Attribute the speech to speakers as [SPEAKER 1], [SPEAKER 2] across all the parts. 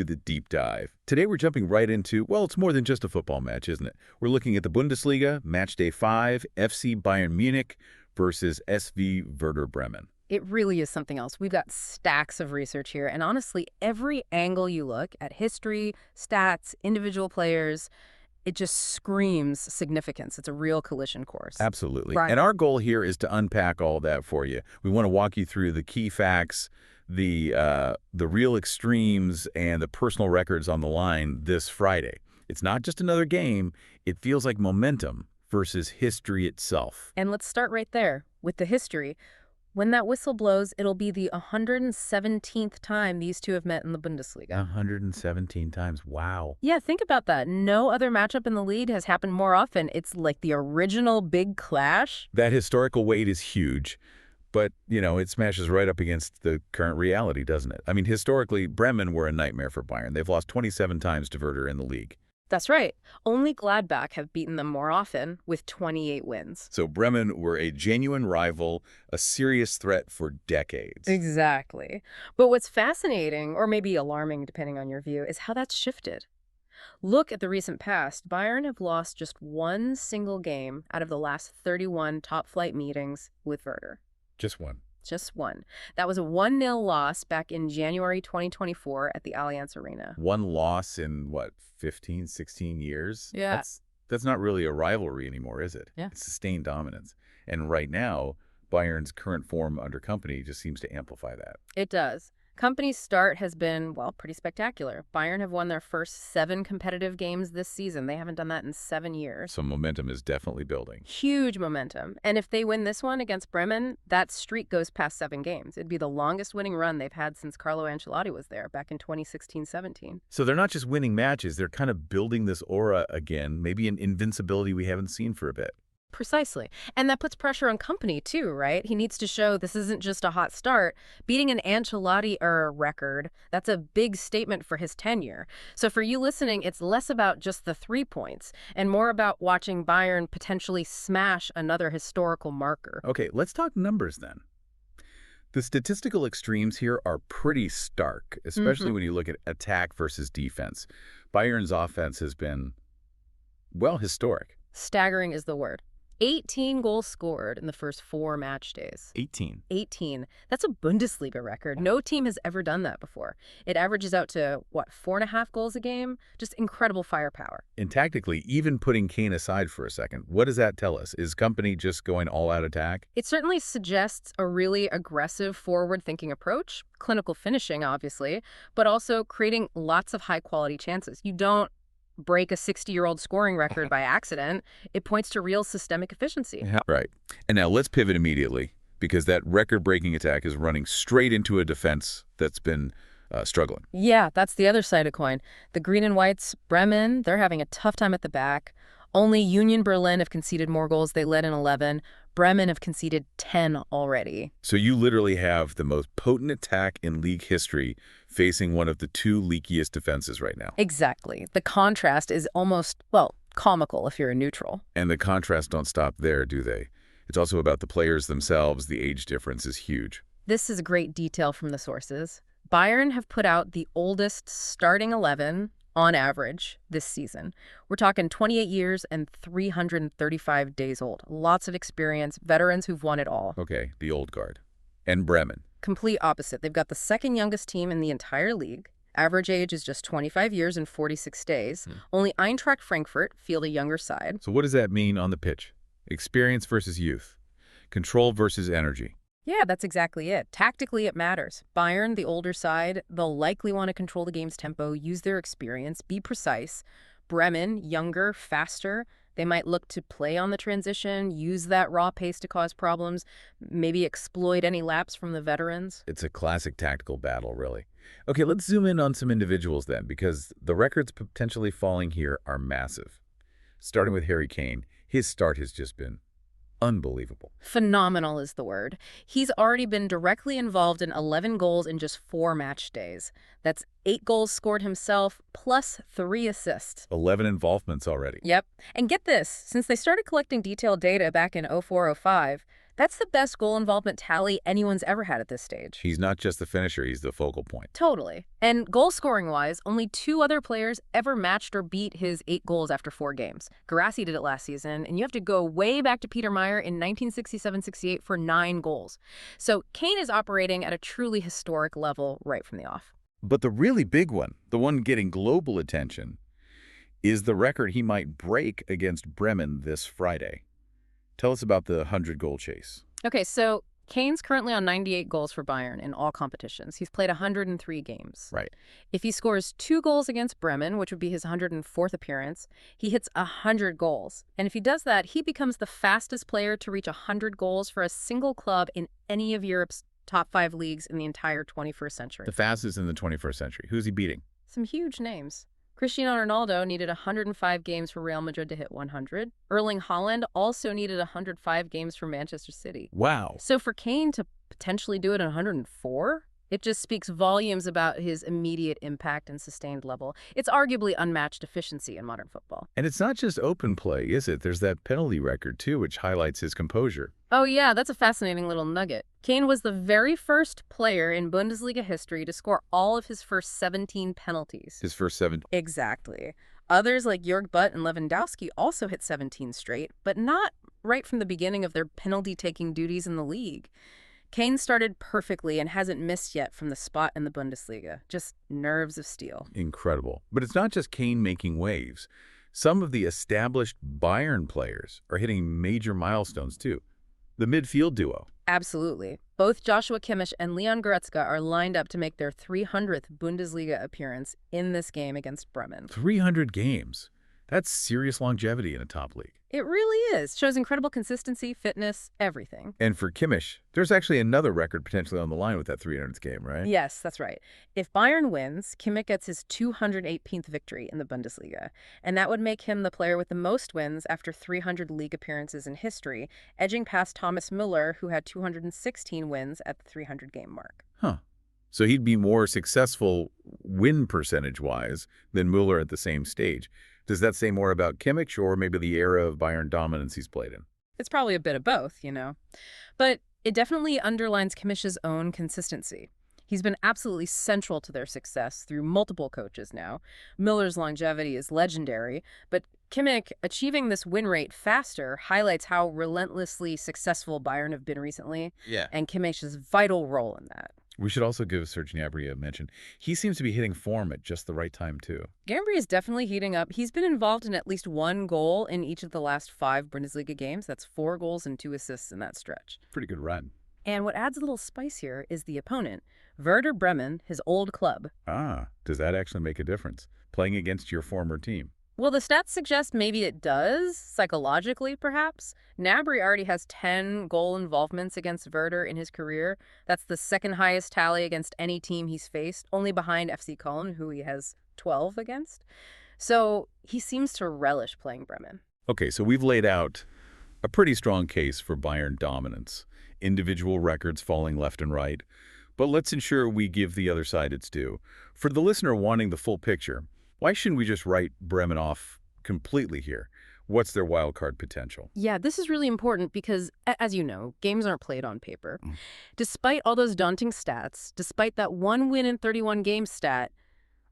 [SPEAKER 1] The deep dive. Today we're jumping right into, well, it's more than just a football match, isn't it? We're looking at the Bundesliga, match day 5, FC Bayern Munich versus SV Werder Bremen.
[SPEAKER 2] It really is something else. We've got stacks of research here, and honestly, every angle you look at, history, stats, individual players, it just screams significance. It's a real collision course.
[SPEAKER 1] Absolutely.
[SPEAKER 2] Right.
[SPEAKER 1] And our goal here is to unpack all that for you. We want to walk you through the key facts, the real extremes, and the personal records on the line this Friday. It's not just another game. It feels like momentum versus history itself.
[SPEAKER 2] And let's start right there with the history. When that whistle blows, it'll be the 117th time these two have met in the Bundesliga.
[SPEAKER 1] 117 times. Wow.
[SPEAKER 2] Yeah, think about that. No other matchup in the league has happened more often. It's like the original big clash.
[SPEAKER 1] That historical weight is huge. But, it smashes right up against the current reality, doesn't it? I mean, historically, Bremen were a nightmare for Bayern. They've lost 27 times to Werder in the league.
[SPEAKER 2] That's right. Only Gladbach have beaten them more often, with 28 wins.
[SPEAKER 1] So Bremen were a genuine rival, a serious threat for decades.
[SPEAKER 2] Exactly. But what's fascinating, or maybe alarming depending on your view, is how that's shifted. Look at the recent past. Bayern have lost just one single game out of the last 31 top-flight meetings with Werder.
[SPEAKER 1] Just one.
[SPEAKER 2] Just one. That was a 1-0 loss back in January 2024 at the Allianz Arena.
[SPEAKER 1] One loss in, 15, 16 years?
[SPEAKER 2] Yeah.
[SPEAKER 1] That's not really a rivalry anymore, is it?
[SPEAKER 2] Yeah.
[SPEAKER 1] It's sustained dominance. And right now, Bayern's current form under Company just seems to amplify that.
[SPEAKER 2] It does. Company's start has been, pretty spectacular. Bayern have won their first 7 competitive games this season. They haven't done that in 7 years.
[SPEAKER 1] So momentum is definitely building.
[SPEAKER 2] Huge momentum. And if they win this one against Bremen, that streak goes past 7 games. It'd be the longest winning run they've had since Carlo Ancelotti was there back in 2016-17.
[SPEAKER 1] So they're not just winning matches, they're kind of building this aura again, maybe an invincibility we haven't seen for a bit.
[SPEAKER 2] Precisely. And that puts pressure on Company, too, right? He needs to show this isn't just a hot start. Beating an Ancelotti-era record, that's a big statement for his tenure. So for you listening, it's less about just the 3 points and more about watching Bayern potentially smash another historical marker.
[SPEAKER 1] Okay, let's talk numbers then. The statistical extremes here are pretty stark, especially when you look at attack versus defense. Bayern's offense has been, historic.
[SPEAKER 2] Staggering is the word. 18 goals scored in the first 4 match days.
[SPEAKER 1] 18.
[SPEAKER 2] 18. That's a Bundesliga record. No team has ever done that before. It averages out to, 4.5 goals a game? Just incredible firepower.
[SPEAKER 1] And tactically, even putting Kane aside for a second, what does that tell us? Is Company just going all-out attack?
[SPEAKER 2] It certainly suggests a really aggressive, forward-thinking approach. Clinical finishing, obviously, but also creating lots of high-quality chances. You don't break a 60-year-old scoring record by accident. It points to real systemic efficiency.
[SPEAKER 1] Yeah. Right. And now let's pivot immediately, because that record-breaking attack is running straight into a defense that's been struggling.
[SPEAKER 2] Yeah, that's the other side of the coin. The green and whites, Bremen, they're having a tough time at the back. Only Union Berlin have conceded more goals. They led in 11. Bremen have conceded 10 already.
[SPEAKER 1] So you literally have the most potent attack in league history facing one of the 2 leakiest defenses right now.
[SPEAKER 2] Exactly. The contrast is almost, comical if you're a neutral.
[SPEAKER 1] And the contrasts don't stop there, do they? It's also about the players themselves. The age difference is huge.
[SPEAKER 2] This is a great detail from the sources. Bayern have put out the oldest starting 11 on average this season. We're talking 28 years and 335 days old. Lots of experience, veterans who've won it all.
[SPEAKER 1] Okay, the old guard. And Bremen.
[SPEAKER 2] Complete opposite. They've got the second youngest team in the entire league. Average age is just 25 years and 46 days. Only Eintracht Frankfurt field a younger side.
[SPEAKER 1] So what does that mean on the pitch? Experience versus youth. Control versus energy.
[SPEAKER 2] Yeah, that's exactly it. Tactically, it matters. Bayern, the older side, they'll likely want to control the game's tempo, use their experience, be precise. Bremen, younger, faster. They might look to play on the transition, use that raw pace to cause problems, maybe exploit any laps from the veterans.
[SPEAKER 1] It's a classic tactical battle, really. Okay, let's zoom in on some individuals then, because the records potentially falling here are massive. Starting with Harry Kane, his start has just been unbelievable.
[SPEAKER 2] Phenomenal is the word. He's already been directly involved in 11 goals in just 4 match days. That's 8 goals scored himself, plus 3 assists.
[SPEAKER 1] 11 involvements already.
[SPEAKER 2] Yep. And get this, since they started collecting detailed data back in 04-05, That's the best goal involvement tally anyone's ever had at this stage.
[SPEAKER 1] He's not just the finisher, he's the focal point.
[SPEAKER 2] Totally. And goal-scoring-wise, only 2 other players ever matched or beat his 8 goals after 4 games. Garassi did it last season, and you have to go way back to Peter Meyer in 1967-68 for 9 goals. So Kane is operating at a truly historic level right from the off.
[SPEAKER 1] But the really big one, the one getting global attention, is the record he might break against Bremen this Friday. Tell us about the 100-goal chase.
[SPEAKER 2] Okay, so Kane's currently on 98 goals for Bayern in all competitions. He's played 103 games.
[SPEAKER 1] Right.
[SPEAKER 2] If he scores 2 goals against Bremen, which would be his 104th appearance, he hits 100 goals. And if he does that, he becomes the fastest player to reach 100 goals for a single club in any of Europe's top 5 leagues in the entire 21st century.
[SPEAKER 1] The fastest in the 21st century. Who's he beating?
[SPEAKER 2] Some huge names. Cristiano Ronaldo needed 105 games for Real Madrid to hit 100. Erling Haaland also needed 105 games for Manchester City.
[SPEAKER 1] Wow.
[SPEAKER 2] So for Kane to potentially do it in 104, it just speaks volumes about his immediate impact and sustained level. It's arguably unmatched efficiency in modern football.
[SPEAKER 1] And it's not just open play, is it? There's that penalty record, too, which highlights his composure.
[SPEAKER 2] Oh yeah, that's a fascinating little nugget. Kane was the very first player in Bundesliga history to score all of his first 17 penalties.
[SPEAKER 1] His first 7.
[SPEAKER 2] Exactly. Others like Jörg Butt and Lewandowski also hit 17 straight, but not right from the beginning of their penalty-taking duties in the league. Kane started perfectly and hasn't missed yet from the spot in the Bundesliga. Just nerves of steel.
[SPEAKER 1] Incredible. But it's not just Kane making waves. Some of the established Bayern players are hitting major milestones, too. The midfield duo.
[SPEAKER 2] Absolutely. Both Joshua Kimmich and Leon Goretzka are lined up to make their 300th Bundesliga appearance in this game against Bremen.
[SPEAKER 1] 300 games. That's serious longevity in a top league.
[SPEAKER 2] It really is. Shows incredible consistency, fitness, everything.
[SPEAKER 1] And for Kimmich, there's actually another record potentially on the line with that 300th game, right?
[SPEAKER 2] Yes, that's right. If Bayern wins, Kimmich gets his 218th victory in the Bundesliga, and that would make him the player with the most wins after 300 league appearances in history, edging past Thomas Müller, who had 216 wins at the 300-game mark.
[SPEAKER 1] Huh. So he'd be more successful win percentage-wise than Müller at the same stage. Does that say more about Kimmich or maybe the era of Bayern dominance he's played in?
[SPEAKER 2] It's probably a bit of both, you know. But it definitely underlines Kimmich's own consistency. He's been absolutely central to their success through multiple coaches now. Müller's longevity is legendary, but Kimmich achieving this win rate faster highlights how relentlessly successful Bayern have been recently, and Kimmich's vital role in that.
[SPEAKER 1] We should also give Serge Gnabry a mention. He seems to be hitting form at just the right time, too.
[SPEAKER 2] Gnabry is definitely heating up. He's been involved in at least 1 goal in each of the last 5 Bundesliga games. That's 4 goals and 2 assists in that stretch.
[SPEAKER 1] Pretty good run.
[SPEAKER 2] And what adds a little spice here is the opponent, Werder Bremen, his old club.
[SPEAKER 1] Ah, does that actually make a difference? Playing against your former team?
[SPEAKER 2] Well, the stats suggest maybe it does, psychologically perhaps. Gnabry already has 10 goal involvements against Werder in his career. That's the second highest tally against any team he's faced, only behind FC Köln, who he has 12 against. So he seems to relish playing Bremen.
[SPEAKER 1] Okay, so we've laid out a pretty strong case for Bayern dominance, individual records falling left and right. But let's ensure we give the other side its due. For the listener wanting the full picture, why shouldn't we just write Bremen off completely here? What's their wild card potential?
[SPEAKER 2] Yeah, this is really important because, as you know, games aren't played on paper. Despite all those daunting stats, despite that 1 win in 31 games stat,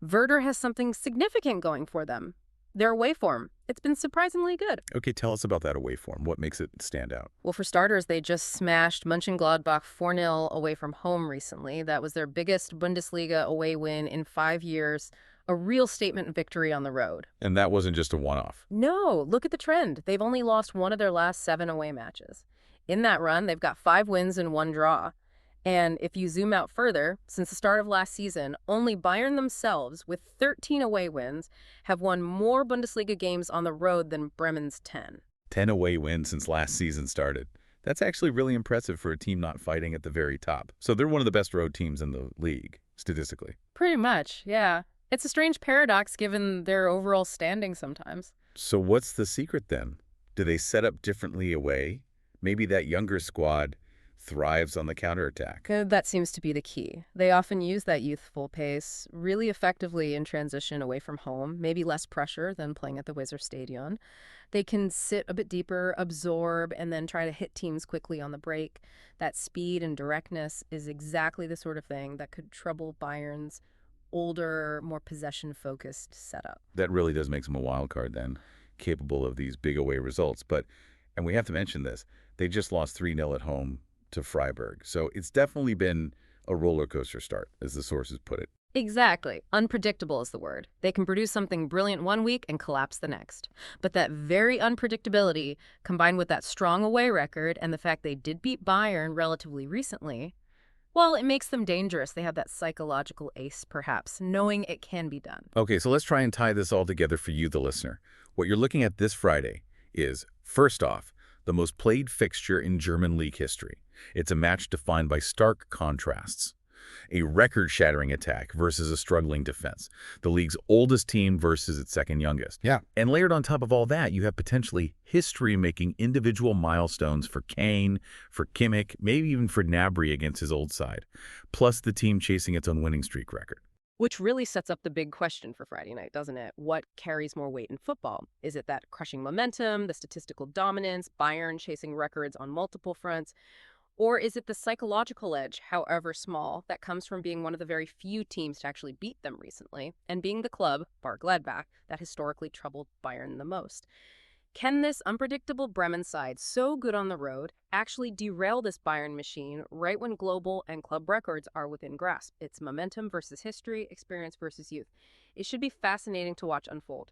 [SPEAKER 2] Werder has something significant going for them. Their away form. It's been surprisingly good.
[SPEAKER 1] Okay, tell us about that away form. What makes it stand out?
[SPEAKER 2] Well, for starters, they just smashed Mönchengladbach 4-0 away from home recently. That was their biggest Bundesliga away win in 5 years. A real statement victory on the road.
[SPEAKER 1] And that wasn't just a one-off.
[SPEAKER 2] No, look at the trend. They've only lost 1 of their last 7 away matches. In that run, they've got 5 wins and 1 draw. And if you zoom out further, since the start of last season, only Bayern themselves, with 13 away wins, have won more Bundesliga games on the road than Bremen's 10.
[SPEAKER 1] 10 away wins since last season started. That's actually really impressive for a team not fighting at the very top. So they're one of the best road teams in the league, statistically.
[SPEAKER 2] Pretty much, yeah. It's a strange paradox given their overall standing sometimes.
[SPEAKER 1] So what's the secret then? Do they set up differently away? Maybe that younger squad thrives on the counterattack.
[SPEAKER 2] That seems to be the key. They often use that youthful pace really effectively in transition away from home, maybe less pressure than playing at the Weser Stadion. They can sit a bit deeper, absorb, and then try to hit teams quickly on the break. That speed and directness is exactly the sort of thing that could trouble Bayern's older, more possession-focused setup.
[SPEAKER 1] That really does make them a wild card then, capable of these big away results. But, and we have to mention this, they just lost 3-0 at home to Freiburg. So it's definitely been a roller coaster start, as the sources put it.
[SPEAKER 2] Exactly. Unpredictable is the word. They can produce something brilliant one week and collapse the next. But that very unpredictability, combined with that strong away record and the fact they did beat Bayern relatively recently, well, it makes them dangerous. They have that psychological ace, perhaps, knowing it can be done.
[SPEAKER 1] Okay, so let's try and tie this all together for you, the listener. What you're looking at this Friday is, first off, the most played fixture in German league history. It's a match defined by stark contrasts. A record-shattering attack versus a struggling defense. The league's oldest team versus its second youngest.
[SPEAKER 3] Yeah.
[SPEAKER 1] And layered on top of all that, you have potentially history-making individual milestones for Kane, for Kimmich, maybe even for Gnabry against his old side. Plus the team chasing its own winning streak record.
[SPEAKER 2] Which really sets up the big question for Friday night, doesn't it? What carries more weight in football? Is it that crushing momentum, the statistical dominance, Bayern chasing records on multiple fronts? Or is it the psychological edge, however small, that comes from being one of the very few teams to actually beat them recently, and being the club, bar Gladbach, that historically troubled Bayern the most? Can this unpredictable Bremen side, so good on the road, actually derail this Bayern machine right when global and club records are within grasp? It's momentum versus history, experience versus youth. It should be fascinating to watch unfold.